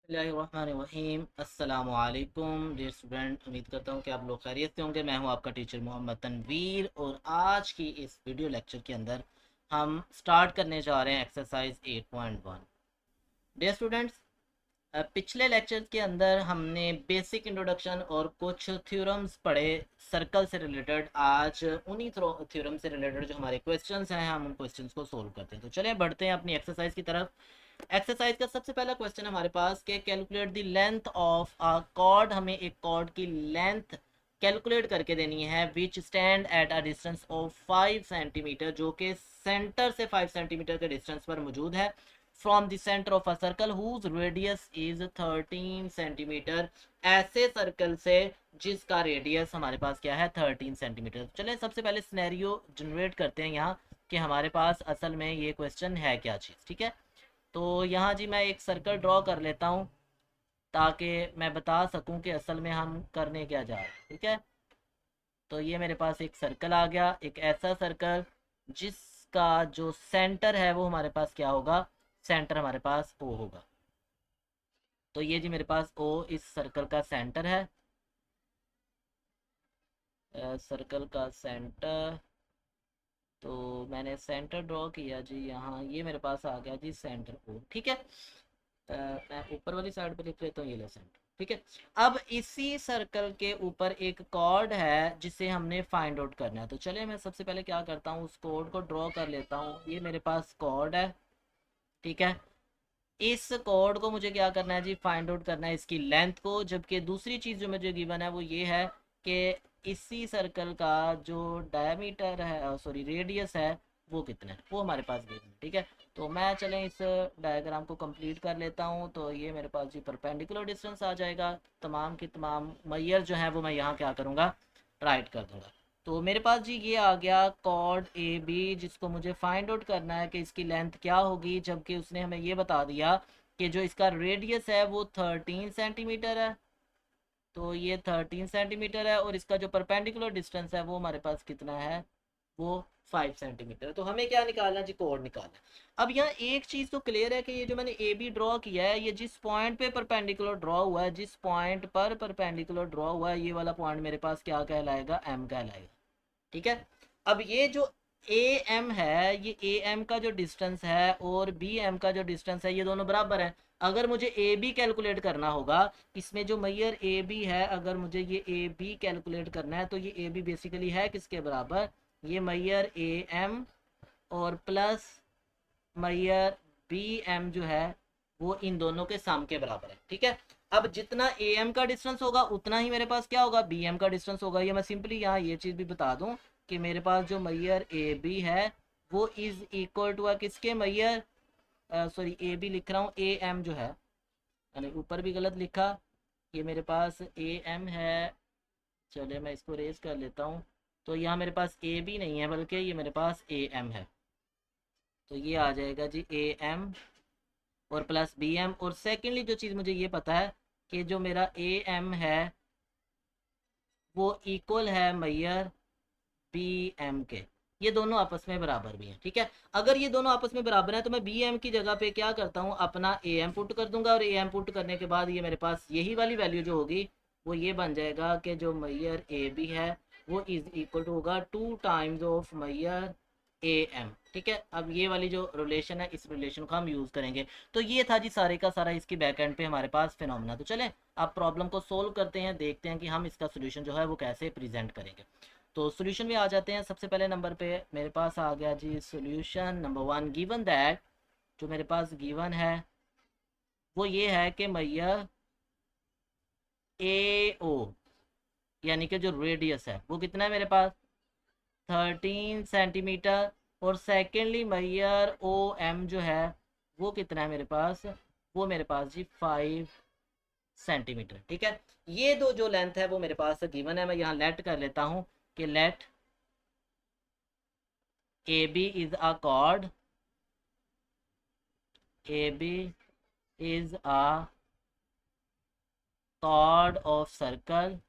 बिस्मिल्लाहिर्रहमानिर्रहीम। अस्सलामुअलैकुम dear student, उम्मीद करता हूँ कि आप लोग खैरियत से होंगे। मैं हूँ आपका टीचर मोहम्मद तनवीर और आज की इस वीडियो लेक्चर के अंदर हम स्टार्ट करने जा रहे हैं एक्सरसाइज 8.1। डियर स्टूडेंट्स, पिछले लेक्चर के अंदर हमने बेसिक इंट्रोडक्शन और कुछ थ्योरम्स पढ़े सर्कल से रिलेटेड। आज उन्हीं थ्योरम से रिलेटेड जो हमारे क्वेश्चंस हैं हम उन क्वेश्चंस को सोल्व करते हैं। तो चलिए बढ़ते हैं अपनी एक्सरसाइज की तरफ। एक्सरसाइज का सबसे पहला क्वेश्चन हमारे पास के calculate the length of a cord. हमें एक कॉर्ड की लेंथ कैलकुलेट करके देनी है विच stand at a distance of 5 centimetre, जो कि सेंटर से 5 सेंटीमीटर के डिस्टेंस पर मौजूद है, from the centre of a circle whose radius is 13 centimetre. ऐसे सर्कल से जिसका रेडियस हमारे पास क्या है 13 सेंटीमीटर। चलें सबसे पहले सिनेरियो जनरेट करते हैं यहाँ कि हमारे पास असल में ये क्वेश्चन है क्या चीज़। ठीक है, तो यहाँ जी मैं एक सर्कल ड्रॉ कर लेता हूँ ताकि मैं बता सकूँ कि असल में हम करने क्या जा रहे हैं। ठीक है, तो ये मेरे पास एक सर्कल आ गया, एक ऐसा सर्कल जिसका जो सेंटर है वो हमारे पास क्या होगा, सेंटर हमारे पास ओ होगा। तो ये जी मेरे पास ओ इस सर्कल का सेंटर है, सर्कल का सेंटर। तो मैंने सेंटर ड्रॉ किया जी यहाँ, ये मेरे पास आ गया जी सेंटर ओ। ठीक है, मैं ऊपर वाली साइड पे लिख लेता हूँ, ये लो सेंटर। ठीक है, अब इसी सर्कल के ऊपर एक कॉर्ड है जिसे हमने फाइंड आउट करना है। तो चलिए मैं सबसे पहले क्या करता हूँ, उस कॉर्ड को ड्रॉ कर लेता हूँ। ये मेरे पास कॉर्ड है। ठीक है, इस कॉर्ड को मुझे क्या करना है जी, फाइंड आउट करना है इसकी लेंथ को। जबकि दूसरी चीज़ जो मुझे गिवन है वो ये है कि इसी सर्कल का जो डायमीटर है, सॉरी रेडियस है, वो कितना है, वो हमारे पास गिवन है। ठीक है, तो मैं चलें इस डायग्राम को कंप्लीट कर लेता हूँ। तो ये मेरे पास जी परपेंडिकुलर डिस्टेंस आ जाएगा, तमाम की तमाम मैयर जो है वो मैं यहाँ क्या करूँगा, राइट कर दूँगा। तो मेरे पास जी ये आ गया कॉर्ड ए बी, जिसको मुझे फाइंड आउट करना है कि इसकी लेंथ क्या होगी। जबकि उसने हमें ये बता दिया कि जो इसका रेडियस है वो 13 सेंटीमीटर है। तो ये 13 सेंटीमीटर है और इसका जो परपेंडिकुलर डिस्टेंस है वो हमारे पास कितना है, वो 5 सेंटीमीटर। तो हमें क्या निकालना है जी, कोड निकालना है। अब यहाँ एक चीज़ तो क्लियर है कि ये जो मैंने ए बी ड्रॉ किया है, ये जिस पॉइंट पे परपेंडिकुलर ड्रॉ हुआ है, जिस पॉइंट पर परपेंडिकुलर ड्रॉ हुआ है, ये वाला पॉइंट मेरे पास क्या कहलाएगा, एम कहलाएगा। ठीक है, अब ये जो ए एम है, ये ए एम का जो डिस्टेंस है और बी एम का जो डिस्टेंस है, ये दोनों बराबर है। अगर मुझे ए बी कैलकुलेट करना होगा, इसमें जो मैयर ए बी है, अगर मुझे ये ए बी कैलकुलेट करना है तो ये ए बी बेसिकली है किसके बराबर, ये मैयर ए एम और प्लस मैयर बी एम जो है वो इन दोनों के सम के बराबर है। ठीक है, अब जितना ए एम का डिस्टेंस होगा उतना ही मेरे पास क्या होगा, बी एम का डिस्टेंस होगा। ये मैं सिंपली यहाँ ये चीज़ भी बता दूँ कि मेरे पास जो मैयर ए बी है वो इज इक्वल टू किसके, मैयर, सॉरी ए बी लिख रहा हूँ, ए एम जो है, मैंने ऊपर भी गलत लिखा, ये मेरे पास ए एम है। चलिए मैं इसको रेज कर लेता हूँ। तो यहाँ मेरे पास ए बी नहीं है बल्कि ये मेरे पास ए एम है। तो ये आ जाएगा जी ए एम और प्लस बी एम। और सेकेंडली जो चीज़ मुझे ये पता है कि जो मेरा ए एम है वो इक्वल है मैयर बी एम के, ये दोनों आपस में बराबर भी हैं। ठीक है, अगर ये दोनों आपस में बराबर हैं तो मैं बी एम की जगह पे क्या करता हूँ, अपना ए एम पुट कर दूंगा। और ए एम पुट करने के बाद ये मेरे पास यही वाली वैल्यू जो होगी वो ये बन जाएगा कि जो मैयर ए बी है वो इज इक्वल टू होगा 2 टाइम्स ऑफ मैयर ए एम। ठीक है, अब ये वाली जो रिलेशन है, इस रिलेशन को हम यूज़ करेंगे। तो ये था जी सारे का सारा इसकी बैक एंड पे हमारे पास फिनोमेना। तो चलें अब प्रॉब्लम को सोल्व करते हैं, देखते हैं कि हम इसका सोल्यूशन जो है वो कैसे प्रेजेंट करेंगे। तो सोल्यूशन में आ जाते हैं। सबसे पहले नंबर पे मेरे पास आ गया जी सोल्यूशन नंबर 1। गिवन दैट, जो मेरे पास गिवन है वो ये है कि मैयर ए ओ, यानी कि जो रेडियस है वो कितना है मेरे पास 13 सेंटीमीटर। और सेकेंडली मैयर ओ एम जो है वो कितना है मेरे पास, वो मेरे पास जी 5 सेंटीमीटर। ठीक है, ये दो जो लेंथ है वो मेरे पास गिवन है। मैं यहाँ लेट कर लेता हूँ कि let A B is a chord, A B is a chord of circle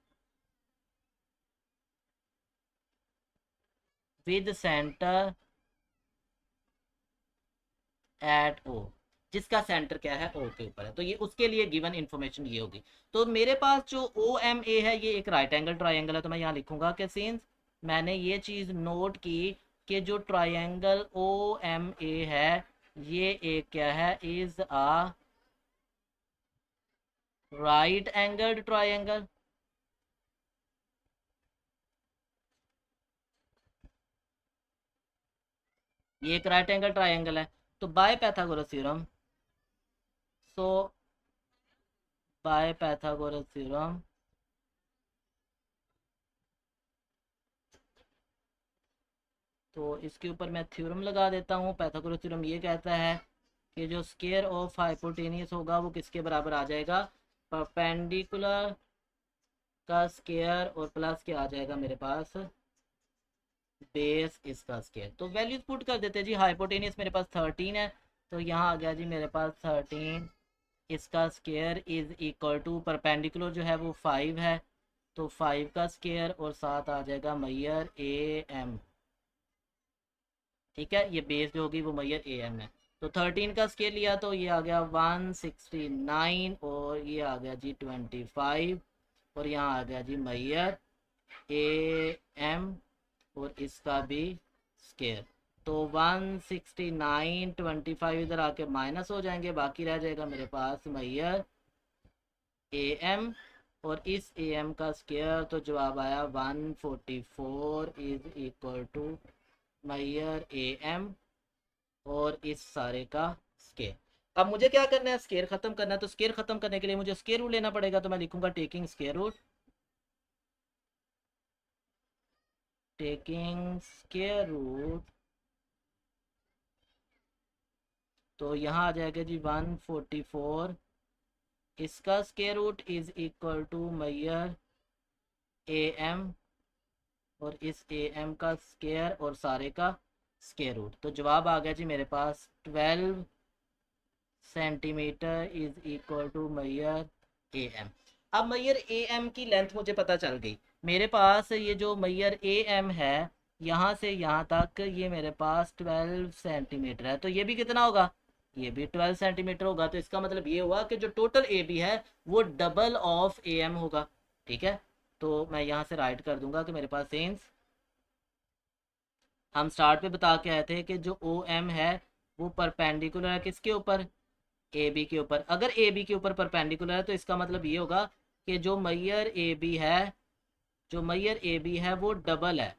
with center at O। जिसका सेंटर क्या है ओ के ऊपर है, तो ये उसके लिए गिवन इन्फॉर्मेशन ये होगी। तो मेरे पास जो ओ एम ए है ये एक राइट एंगल ट्राइंगल है, तो मैं यहाँ लिखूंगा कि सिंस मैंने ये चीज़ नोट की कि जो ट्राइंगल ओ एम ए है ये एक क्या है, is a right angled triangle. ये एक राइट एंगल ट्राइंगल है। तो बाय पैथागोरस थ्योरम, सो बाय पैथागोरस थ्योरम तो इसके ऊपर मैं थ्योरम लगा देता हूँ। पैथागोरस थ्योरम ये कहता है कि जो स्केयर ऑफ हाइपोटेनियस होगा वो किसके बराबर आ जाएगा, परपेंडिकुलर का स्केयर और प्लस क्या आ जाएगा मेरे पास, बेस इसका स्केयर। तो वैल्यूज पुट कर देते हैं जी। हाइपोटेनियस मेरे पास 13 है, तो यहाँ आ गया जी मेरे पास 13, इसका square is equal to perpendicular जो है वो 5 है, तो 5 का स्केयर और साथ आ जाएगा मैयर ए एम। ठीक है, ये बेस जो होगी वो मैयर ए एम है। तो 13 का स्केयर लिया तो ये आ गया 169 और ये आ गया जी 25 और यहाँ आ गया जी मैयर ए एम और इसका भी स्केयर। तो 169 25 इधर आके माइनस हो जाएंगे, बाकी रह जाएगा मेरे पास मैयर ए एम और इस ए एम का स्केयर। तो जवाब आया 144 इज इक्वल टू मैयर ए एम और इस सारे का स्केयर। अब मुझे क्या करना है, स्केयर खत्म करना है। तो स्केयर खत्म करने के लिए मुझे स्केयर रूट लेना पड़ेगा, तो मैं लिखूंगा taking square root, taking square root. तो यहाँ आ जाएगा जी 144, इसका square root is equal to मैयर ए एम और इस ए एम का स्केयर और सारे का स्केयर रूट। तो जवाब आ गया जी मेरे पास 12 सेंटीमीटर इज इक्वल टू मैयर ए एम। अब मैयर ए एम की लेंथ मुझे पता चल गई। मेरे पास ये जो मैयर ए एम है यहाँ से यहाँ तक ये मेरे पास 12 सेंटीमीटर है, तो ये भी कितना होगा, ये भी 12 सेंटीमीटर होगा। तो इसका मतलब ये हुआ कि जो टोटल ए बी है वो डबल ऑफ ए एम होगा। ठीक है, तो मैं यहाँ से राइट कर दूंगा कि मेरे पास सेंस हम स्टार्ट पे बता के आए थे कि जो ओ एम है वो परपेंडिकुलर है किसके ऊपर, ए बी के ऊपर। अगर ए बी के ऊपर परपेंडिकुलर है तो इसका मतलब ये होगा कि जो मैयर ए बी है, जो मैयर ए बी है वो डबल है,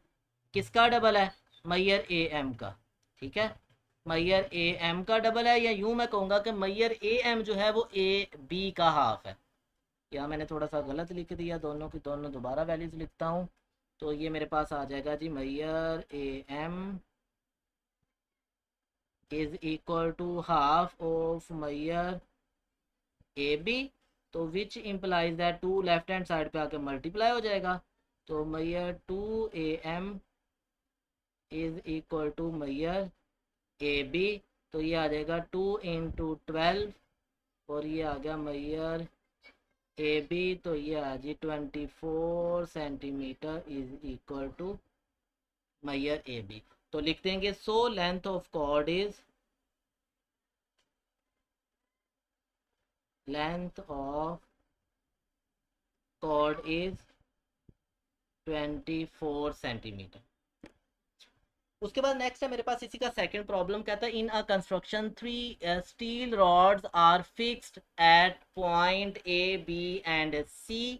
किसका डबल है, मैयर ए एम का। ठीक है, मैयर ए एम का डबल है, या यूं मैं कहूँगा कि मैयर ए एम जो है वो ए बी का हाफ है। यहाँ मैंने थोड़ा सा गलत लिख दिया, दोनों की दोनों दोबारा वैल्यूज लिखता हूँ। तो ये मेरे पास आ जाएगा जी मैयर A M is equal to half of मैयर ए बी, तो which implies that two left hand side पे आके मल्टीप्लाई हो जाएगा। तो मैयर 2am इज इक्वल टू मैयर ए बी, तो ये आ जाएगा 2 इंटू 12 और ये आ गया मैयर ए बी, तो ये आ जी 24 सेंटीमीटर इज इक्वल टू मैयर ए बी। तो लिख देंगे so length of chord is, length of chord is 24 centimetre. उसके बाद नेक्स्ट है मेरे पास इसी का सेकंड प्रॉब्लम, कहता है in a construction 3 steel rods are fixed at point A B and C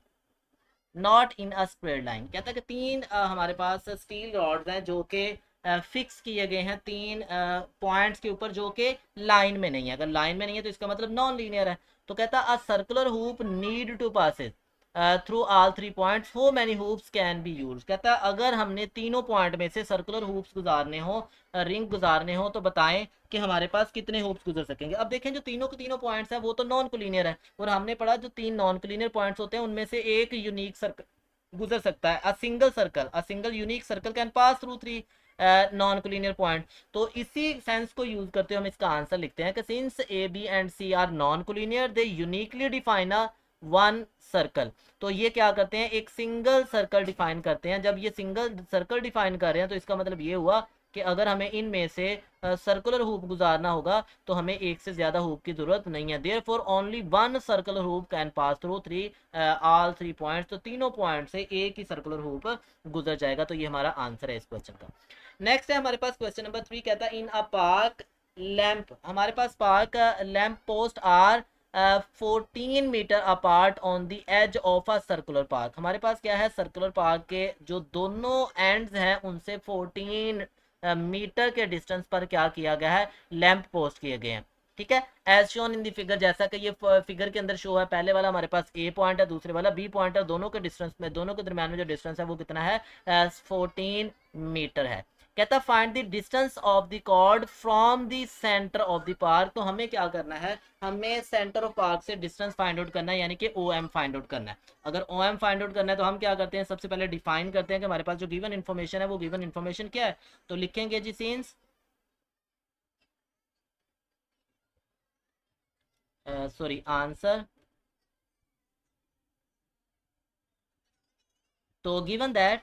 not in a spread line. कहता है कि तीन हमारे पास स्टील रॉड्स हैं जो कि फिक्स किए गए हैं तीन पॉइंट्स के ऊपर जो कि लाइन में नहीं है। अगर लाइन में नहीं है तो इसका मतलब नॉन लीनियर है। तो कहता है a circular hoop need to passes through all 3 points, how many hoops can be use. कहता है अगर हमने तीनों पॉइंट में से सर्कुलर हुप्स गुजारने हो, रिंग गुजारने हो, तो बताएं कि हमारे पास कितने हुप्स गुजर सकेंगे। अब देखें जो तीनों के तीनों पॉइंट्स हैं वो तो नॉन कोलिनियर है, और हमने पढ़ा जो तीन नॉन कोलिनियर पॉइंट्स होते हैं उनमें से एक यूनिक सर्कल गुजर सकता है। A single unique circle can pass through 3 non collinear point. तो इसी सेंस को यूज करते हुए हम इसका आंसर लिखते हैं कि since A B and C are non collinear they uniquely define a one circle. तो ये क्या करते हैं, एक सिंगल सर्कल डिफाइन करते हैं। जब ये सिंगल सर्कल डिफाइन कर रहे हैं तो इसका मतलब ये हुआ कि अगर हमें इनमें से सर्कुलर हुप गुजारना होगा तो हमें एक से ज़्यादा हुप की ज़रूरत नहीं है। Therefore only one circular hoop can pass through three all three points, तो तीनों पॉइंट से एक ही सर्कुलर हुप गुजर जाएगा। तो ये हमारा आंसर है इस क्वेश्चन का। नेक्स्ट है हमारे पास क्वेश्चन नंबर 3, कहता है इन अ पार्क लैंप, हमारे पास park lamp post are 14 metre apart on the edge of a circular park. हमारे पास क्या है, सर्कुलर पार्क के जो दोनों एंड्स हैं उनसे 14 मीटर के डिस्टेंस पर क्या किया गया है, लैंप पोस्ट किए गए हैं। ठीक है, as shown in the figure, जैसा कि ये फिगर के अंदर शो है। पहले वाला हमारे पास ए पॉइंट है, दूसरे वाला बी पॉइंट है, दोनों के डिस्टेंस में, दोनों के दरमियान में जो डिस्टेंस है वो कितना है, 14 मीटर है। कहता find the distance of the chord from the centre of the park. तो हमें क्या करना है, हमें सेंटर ऑफ पार्क से डिस्टेंस फाइंड आउट करना है, यानी कि ओ एम फाइंड आउट करना है। अगर ओ एम फाइंड आउट करना है तो हम क्या करते हैं, सबसे पहले डिफाइन करते हैं कि हमारे पास जो गिवन इन्फॉर्मेशन है वो गिवन इन्फॉर्मेशन क्या है। तो लिखेंगे जी सीन्स सॉरी आंसर। तो गिवन दैट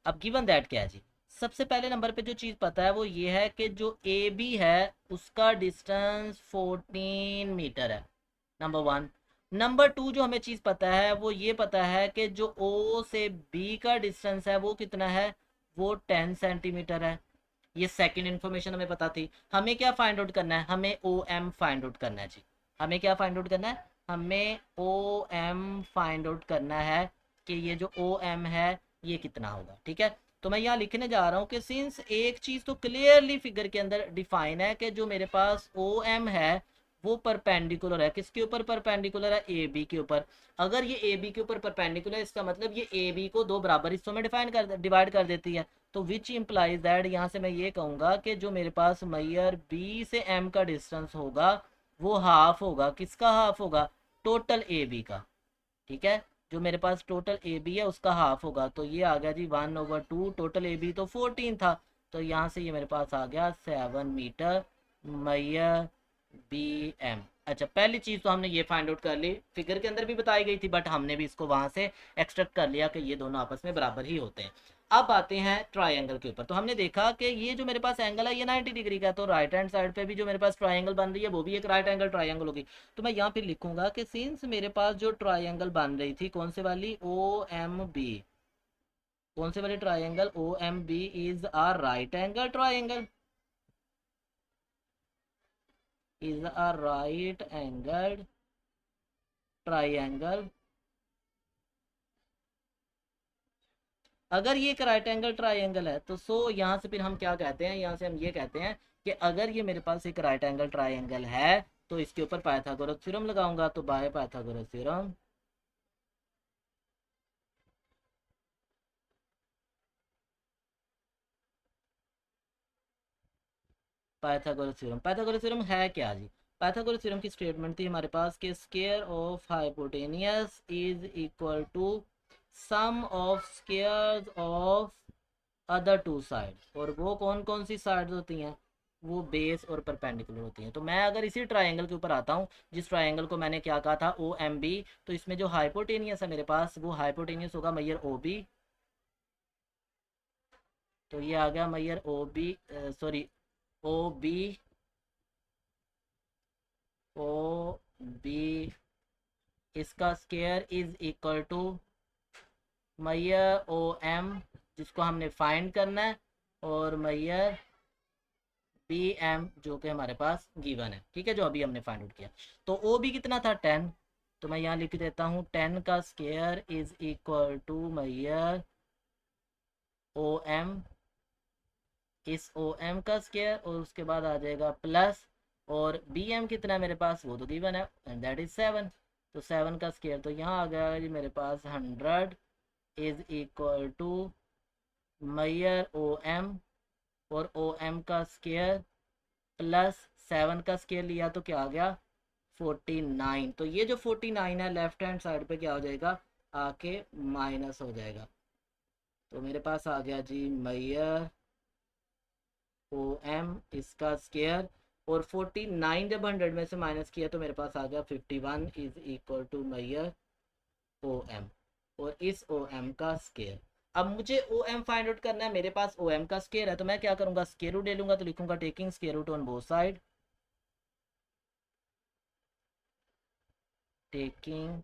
अब गिवन दैट क्या है जी, सबसे पहले नंबर पे जो चीज़ पता है वो ये है कि जो ए बी है उसका डिस्टेंस 14 मीटर है, नंबर वन। नंबर टू जो हमें चीज़ पता है वो ये पता है कि जो ओ से बी का डिस्टेंस है वो कितना है, वो 10 सेंटीमीटर है। ये सेकंड इन्फॉर्मेशन हमें पता थी। हमें क्या फाइंड आउट करना है, हमें ओ एम फाइंड आउट करना है जी। हमें क्या फाइंड आउट करना है, हमें ओ एम फाइंड आउट करना है कि ये जो ओ एम है ये कितना होगा। ठीक है, तो मैं यहाँ लिखने जा रहा हूँ कि सिंस एक चीज़ तो क्लियरली फिगर के अंदर डिफाइन है कि जो मेरे पास ओ एम है वो परपेंडिकुलर है, किसके ऊपर परपेंडिकुलर है, ए बी के ऊपर। अगर ये ए बी के ऊपर परपेंडिकुलर है इसका मतलब ये ए बी को दो बराबर हिस्सों में डिवाइड कर देती है। तो विच इम्प्लाइज दैट, यहाँ से मैं ये कहूँगा कि जो मेरे पास मैयर बी से एम का डिस्टेंस होगा वो हाफ होगा, किसका हाफ होगा, टोटल ए बी का। ठीक है, जो मेरे पास टोटल ए बी है उसका हाफ होगा। तो ये आ गया जी 1/2, टोटल ए बी तो 14 था, तो यहाँ से ये मेरे पास आ गया 7 मीटर मैयर बी एम। अच्छा, पहली चीज़ तो हमने ये फाइंड आउट कर ली, फिगर के अंदर भी बताई गई थी बट हमने भी इसको वहाँ से एक्सट्रैक्ट कर लिया कि ये दोनों आपस में बराबर ही होते हैं। अब आते हैं ट्राइंगल के ऊपर। तो हमने देखा कि ये जो मेरे पास एंगल है ये 90 डिग्री का है, तो राइट हैंड साइड पे भी जो मेरे पास ट्राइंगल बन रही है वो भी एक राइट एंगल ट्राइंगल होगी। तो मैं यहाँ पे लिखूंगा कि सिंस मेरे पास जो ट्राइंगल बन रही थी कौन से वाली, ओ एम बी, कौन से वाली triangle, O M B is a right angle triangle, is a right angle triangle. अगर ये एक राइट एंगल ट्राइंगल है तो सो यहाँ से फिर हम क्या कहते हैं, यहाँ से हम ये कहते हैं कि अगर ये मेरे पास एक राइट एंगल ट्राइंगल है तो इसके ऊपर पाइथागोरस थ्योरम लगाऊंगा। तो by Pythagoras theorem, Pythagoras theorem, Pythagoras theorem है क्या जी, पाइथागोरस थ्योरम की स्टेटमेंट थी हमारे पास कि square of hypotenuse is equal to sum of squares of other two sides. और वो कौन कौन सी साइड्स होती हैं, वो बेस और परपेंडिकुलर होती हैं। तो मैं अगर इसी ट्राइंगल के ऊपर आता हूँ, जिस ट्राइंगल को मैंने क्या कहा था, ओ एम बी, तो इसमें जो हाइपोटेनियस है मेरे पास वो हाइपोटेनियस होगा मैयर ओ बी। तो ये आ गया मैयर O B, sorry O B, O B, इसका स्क्वायर इज इक्वल टू मैयर ओ एम, जिसको हमने फाइंड करना है, और मैयर बी एम जो कि हमारे पास गिवन है। ठीक है, जो अभी हमने फाइंड आउट किया। तो ओ बी कितना था, 10। तो मैं यहाँ लिख देता हूँ 10 का स्क्वायर इज इक्वल टू मैयर ओ एम, इस ओ एम का स्क्वायर, और उसके बाद आ जाएगा प्लस, और बी एम कितना है मेरे पास वो तो गिवन है एंड दैट इज 7। तो 7 का स्क्वायर तो यहाँ आ गया जी मेरे पास 100 इज इक्वल टू मैयर ओ एम, और ओ एम का स्क्वायर प्लस 7 का स्क्वायर लिया तो क्या आ गया 49। तो ये जो 49 है लेफ्ट हैंड साइड पे क्या हो जाएगा, आके माइनस हो जाएगा। तो मेरे पास आ गया जी मैयर ओ एम, इसका स्क्वायर, और 49 जब 100 में से माइनस किया तो मेरे पास आ गया 51 इज इक्वल टू मैयर ओ एम। और इस ओ एम का स्केयर। अब मुझे ओ एम फाइंड आउट करना है, मेरे पास ओ एम का स्केयर है, तो मैं क्या करूँगा, स्केयर रूट ले लूँगा, तो लिखूँगा taking square root on both side, taking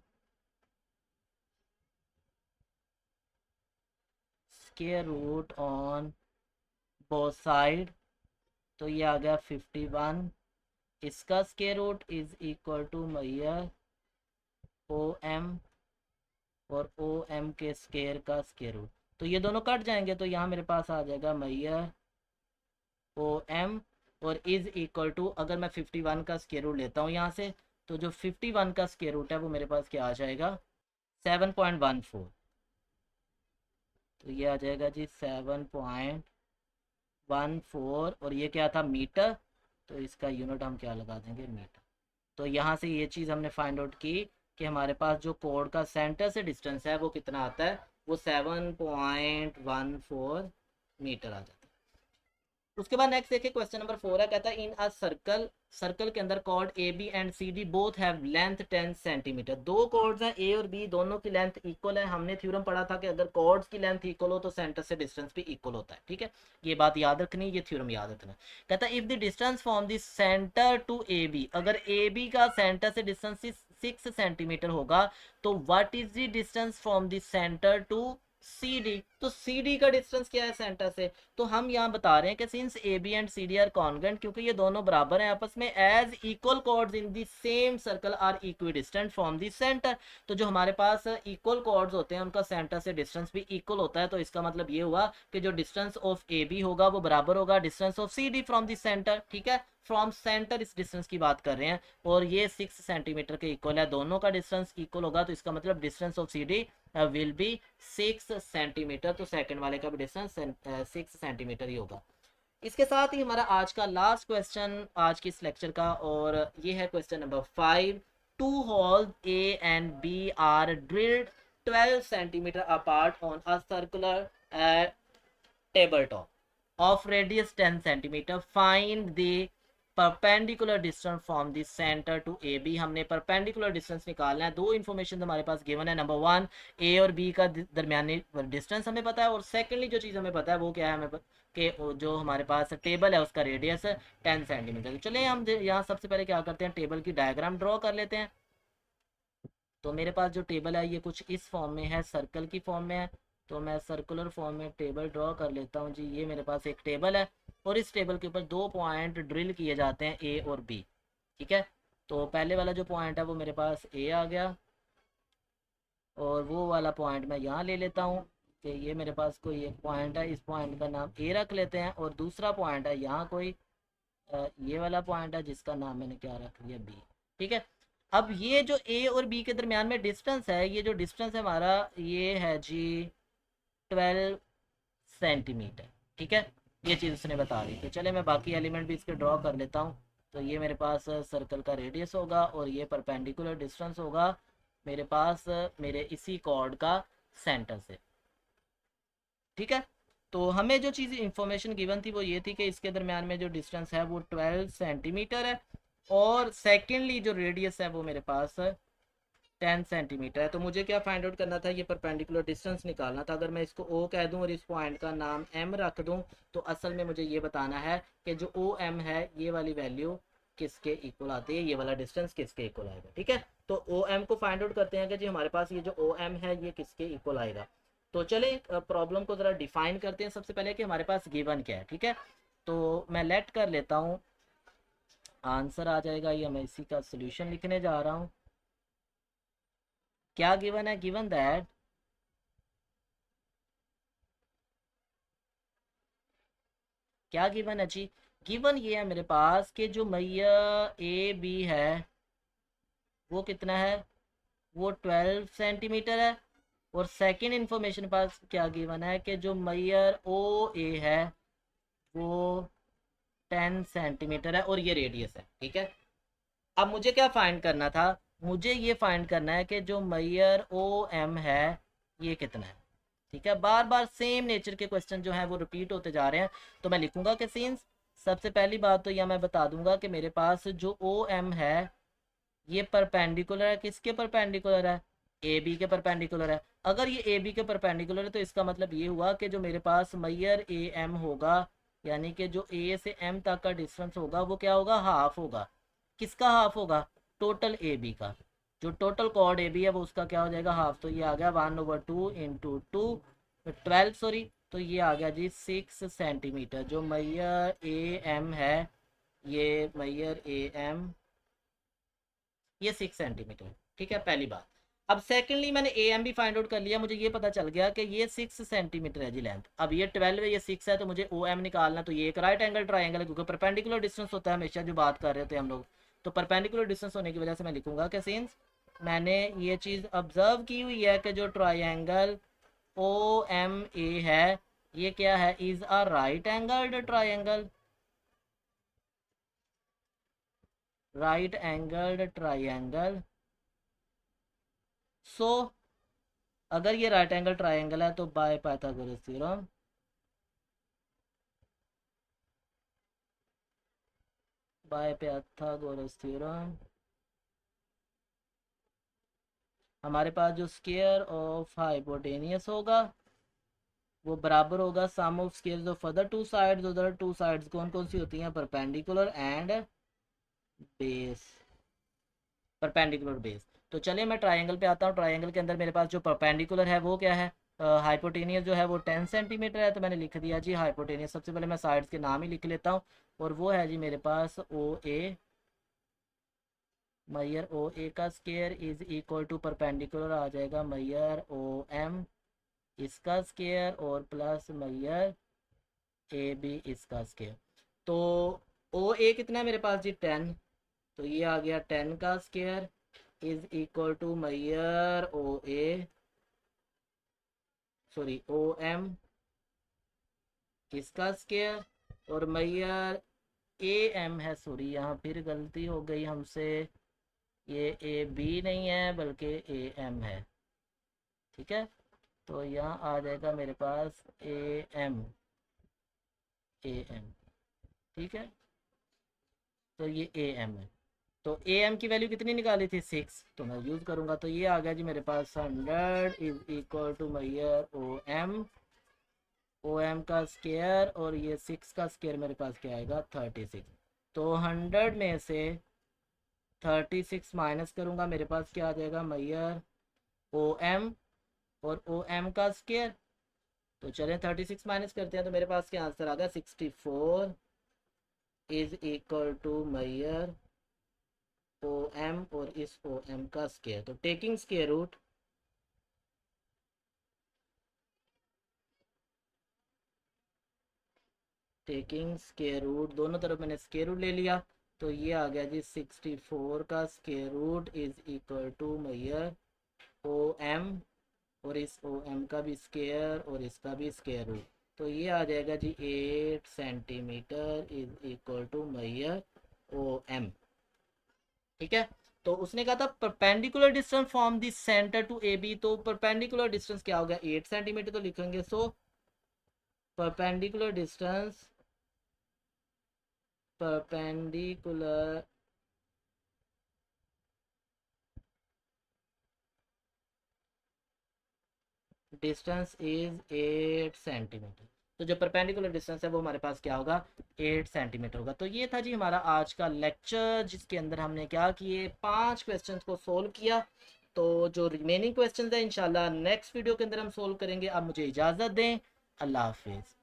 square root on both side. तो ये आ गया 51, इसका square root is equal to मैयर ओ एम और ओ एम के स्केयर का स्केयर रूट। तो ये दोनों कट जाएंगे, तो यहाँ मेरे पास आ जाएगा मैयर ओ एम और इज इक्वल टू, अगर मैं 51 का स्केयर रूट लेता हूँ यहाँ से, तो जो 51 का स्केयर रूट है वो मेरे पास क्या आ जाएगा, 7.14। तो ये आ जाएगा जी 7.14, और ये क्या था, मीटर, तो इसका यूनिट हम क्या लगा देंगे, मीटर। तो यहाँ से ये चीज़ हमने फाइंड आउट की कि हमारे पास जो कोड का सेंटर से डिस्टेंस है वो कितना आता है, वो 7.14 मीटर आ जाता है। उसके बाद नेक्स्ट देखिए क्वेश्चन नंबर 4 है, कहता है इन अ सर्कल, सर्कल के अंदर chord A B and C D both have length 10 centimetre. दो कॉर्ड्स हैं ए और बी, दोनों की लेंथ इक्वल है। हमने थ्योरम पढ़ा था कि अगर कॉर्ड्स की लेंथ इक्वल हो तो सेंटर से डिस्टेंस भी इक्वल होता है, ठीक है, ये बात याद रखनी, ये थ्योरम याद रखना। कहता है if the distance from the centre to A B, अगर ए बी का सेंटर से डिस्टेंस 6 सेंटीमीटर होगा, तो what is the distance from the centre to C D, तो सी डी का डिस्टेंस क्या है सेंटर से। तो हम यहाँ बता रहे हैं कि since A B and C D are congruent, क्योंकि ये दोनों बराबर हैं आपस में, as equal chords in the same circle are equidistant from the centre. तो जो हमारे पास इक्वल कॉर्ड्स होते हैं उनका सेंटर से डिस्टेंस भी इक्वल होता है। तो इसका मतलब ये हुआ कि जो डिस्टेंस ऑफ ए बी होगा वो बराबर होगा distance of C D from the centre, ठीक है, फ्रॉम सेंटर इस डिस्टेंस की बात कर रहे हैं, और ये 6 सेंटीमीटर के इक्वल है, दोनों का डिस्टेंस इक्वल होगा, तो इसका मतलब distance of C D will be 6 centimetre. तो सेकंड वाले का भी डिस्टेंस 6 सेंटीमीटर ही होगा। इसके साथ ही हमारा आज का लास्ट क्वेश्चन आज की इस लेक्चर का, और ये है question number 5। Two holes A and B are drilled 12 centimetre apart on a circular table top of radius 10 centimetre, find the perpendicular distance from the centre to A B. हमने perpendicular distance निकालना है। दो information हमारे पास given है, number 1 ए और B का दरमियानी distance हमें पता है, और सेकेंडली जो चीज़ हमें पता है वो क्या है, हमें कि जो हमारे पास टेबल है उसका रेडियस 10 सेंटीमीटर। तो चलिए हम यहाँ सबसे पहले क्या करते हैं, टेबल की डायग्राम ड्रॉ कर लेते हैं। तो मेरे पास जो टेबल है ये कुछ इस फॉर्म में है, सर्कल की फॉर्म में है। तो मैं सर्कुलर फॉर्म में टेबल ड्रॉ कर लेता हूँ जी। ये मेरे पास एक टेबल है, और इस टेबल के ऊपर दो पॉइंट ड्रिल किए जाते हैं, ए और बी, ठीक है। तो पहले वाला जो पॉइंट है वो मेरे पास ए आ गया, और वो वाला पॉइंट मैं यहाँ ले लेता हूँ कि ये मेरे पास कोई एक पॉइंट है, इस पॉइंट का नाम ए रख लेते हैं, और दूसरा पॉइंट है यहाँ कोई ये वाला पॉइंट है जिसका नाम मैंने क्या रख लिया, बी, ठीक है। अब ये जो ए और बी के दरमियान में डिस्टेंस है, ये जो डिस्टेंस है हमारा ये है जी 12 सेंटीमीटर, ठीक है, ये चीज़ उसने बता दी। तो चले मैं बाकी एलिमेंट भी इसके ड्रॉ कर लेता हूँ। तो ये मेरे पास सर्कल का रेडियस होगा, और ये परपेंडिकुलर डिस्टेंस होगा मेरे पास मेरे इसी कॉर्ड का सेंटर से, ठीक है। तो हमें जो चीज़ इंफॉर्मेशन गिवन थी वो ये थी कि इसके दरमियान में जो डिस्टेंस है वो 12 सेंटीमीटर है, और सेकेंडली जो रेडियस है वो मेरे पास 10 सेंटीमीटर है। तो मुझे क्या फाइंड आउट करना था, ये परपेंडिकुलर डिस्टेंस निकालना था। अगर मैं इसको ओ कह दूं और इस पॉइंट का नाम एम रख दूं, तो असल में मुझे ये बताना है कि जो ओ एम है ये वाली वैल्यू किसके इक्वल आती है, ये वाला डिस्टेंस किसके इक्वल आएगा, ठीक है। तो ओ एम को फाइंड आउट करते हैं कि जी हमारे पास ये जो ओ एम है ये किसके इक्वल आएगा। तो चले प्रॉब्लम को ज़रा डिफाइन करते हैं सबसे पहले कि हमारे पास गिवन क्या है, ठीक है। तो मैं लेट कर लेता हूँ, आंसर आ जाएगा, ये मैं इसी का सोल्यूशन लिखने जा रहा हूँ। क्या गिवन है, गिवन दैट क्या गिवन है जी, गिवन ये है मेरे पास कि जो मैया ए बी है वो कितना है, वो 12 सेंटीमीटर है, और सेकंड इंफॉर्मेशन पास क्या गिवन है कि जो मैयर ओ ए है वो 10 सेंटीमीटर है, और ये रेडियस है, ठीक है। अब मुझे क्या फाइंड करना था, मुझे ये फाइंड करना है कि जो मैयर ओ एम है ये कितना है, ठीक है। बार बार सेम नेचर के क्वेश्चन जो है वो रिपीट होते जा रहे हैं। तो मैं लिखूंगा कि सिंस, सबसे पहली बात तो यह मैं बता दूंगा कि मेरे पास जो ओ एम है ये परपेंडिकुलर है, किसके परपेंडिकुलर है, ए बी के परपेंडिकुलर है। अगर ये ए बी के परपेंडिकुलर है तो इसका मतलब ये हुआ कि जो मेरे पास मैयर ए एम होगा, यानी कि जो ए से एम तक का डिस्टेंस होगा वो क्या होगा, हाफ होगा। किसका हाफ होगा, टोटल ए बी का। जो टोटल कॉर्ड ए बी है वो उसका क्या हो जाएगा, हाफ। तो ये आ गया 1/2 इंटू 12 सॉरी। तो ये आ गया जी 6 सेंटीमीटर। जो मैयर ए एम है, ये मैयर ए एम, ये 6 सेंटीमीटर। ठीक है, पहली बात। अब सेकेंडली मैंने ए एम भी फाइंड आउट कर लिया, मुझे ये पता चल गया कि ये 6 सेंटीमीटर है जी लेंथ। अब ये 12 है, ये 6 है, तो मुझे ओ एम निकालना। तो ये एक राइट एंगल ट्राइंगल है, क्योंकि परपेंडिकुलर डिस्टेंस होता है हमेशा, जो बात कर रहे थे हम लोग। तो परपेंडिकुलर डिस्टेंस होने की वजह से मैं लिखूंगा कि सिंस मैंने ये चीज़ ऑब्जर्व की हुई है कि जो ट्राइंगल ओ एम ए है, ये क्या है, is a right angled triangle. Right angled triangle. So अगर ये राइट एंगल ट्राइंगल है तो by Pythagoras theorem, by Pythagoras theorem, हमारे पास जो स्क्वायर ऑफ हाइपोटेनियस होगा वो बराबर होगा sum of squares of other two sides. उधर टू साइड्स कौन कौन सी होती हैं, perpendicular and base. Perpendicular base. तो चलिए मैं ट्राइंगल पे आता हूँ। ट्राइंगल के अंदर मेरे पास जो परपेंडिकुलर है वो क्या है, हाइपोटेनियस जो है वो 10 सेंटीमीटर है। तो मैंने लिख दिया जी हाइपोटेनियस। सबसे पहले मैं साइड्स के नाम ही लिख लेता हूँ, और वो है जी मेरे पास ओ ए। मैयर ओ ए का square is equal to perpendicular आ जाएगा मैयर ओ एम इसका स्केयर, और प्लस मैयर ए बी इसका स्केयर। तो ओ ए कितना है मेरे पास जी 10, तो ये आ गया 10 का स्केयर इज इक्वल टू मैयर O A, sorry O M इसका स्केयर, और मैयर ए एम है, सॉरी यहाँ फिर गलती हो गई हमसे, ये ए बी नहीं है बल्कि ए एम है। ठीक है, तो यहाँ आ जाएगा मेरे पास ए एम, ए एम। ठीक है, तो ये ए एम है। तो ए एम की वैल्यू कितनी निकाली थी, 6, तो मैं यूज़ करूँगा। तो ये आ गया जी मेरे पास 100 इज इक्वल टू मैयर ओ एम का स्केयर, और ये 6 का स्केयर मेरे पास क्या आएगा, 36। तो 100 में से 36 माइनस करूँगा, मेरे पास क्या आ जाएगा, मैयर ओ एम और ओ एम का स्केयर। तो चलें 36 माइनस करते हैं, तो मेरे पास क्या आंसर आ गया, 64 इज इक्वल टू मैयर ओ एम और इस ओ एम का स्केयर। तो taking square root, taking square root, दोनों तरफ मैंने स्केयर रूट ले लिया। तो ये आ गया जी 64 का square root is equal to मैयर ओ एम, और इस ओ एम का भी स्केयर और इसका भी स्केयर रूट। तो ये आ जाएगा जी 8 सेंटीमीटर इज इक्वल टू मैयर ओ एम। ठीक है, तो उसने कहा था perpendicular distance from the centre to A B. तो परपेंडिकुलर डिस्टेंस क्या हो गया, 8 सेंटीमीटर तो लिखेंगे। So perpendicular distance, perpendicular distance is 8 centimetre. तो जो परपेंडिकुलर डिस्टेंस है वो हमारे पास क्या होगा, 8 सेंटीमीटर होगा। तो ये था जी हमारा आज का लेक्चर, जिसके अंदर हमने क्या किए, 5 क्वेश्चंस को सोल्व किया। तो जो रिमेनिंग क्वेश्चंस है इंशाल्लाह नेक्स्ट वीडियो के अंदर हम सोल्व करेंगे। अब मुझे इजाज़त दें, अल्लाह हाफिज़।